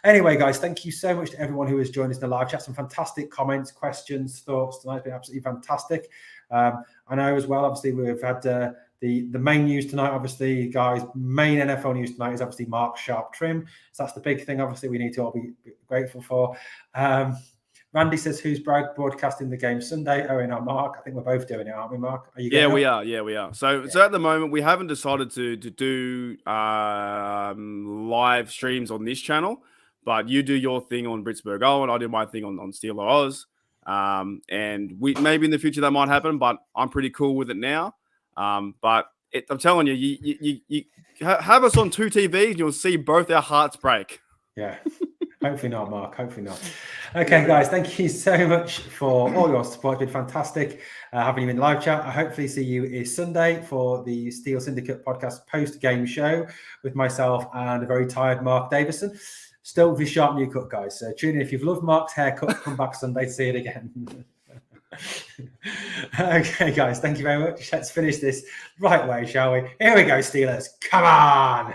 Anyway, guys, thank you so much to everyone who has joined us in the live chat. Some fantastic comments, questions, thoughts tonight. It's been absolutely fantastic. I know as well, obviously, we've had the main news tonight, obviously, guys, main NFL news tonight is obviously Mark's sharp trim. So that's the big thing, obviously, we need to all be grateful for. Randy says, who's broadcasting the game Sunday? Owen or Mark? I think we're both doing it, aren't we, Mark? Are you Yeah, we are. Yeah, we are. So at the moment, we haven't decided to do live streams on this channel, but you do your thing on Britsburgh Owen, I do my thing on Steeler Oz. And maybe in the future that might happen, but I'm pretty cool with it now. But I'm telling you have us on 2 TVs and you'll see both our hearts break. Yeah. Hopefully not, Mark. Hopefully not. Okay, guys, thank you so much for all your support. It's been fantastic having you in the live chat. I hopefully see you is Sunday for the Steel Syndicate podcast post-game show with myself and a very tired Mark Davison. Still with his sharp new cut, guys. So tune in. If you've loved Mark's haircut, come back Sunday to see it again. Okay, guys, thank you very much. Let's finish this right way, shall we? Here we go, Steelers. Come on.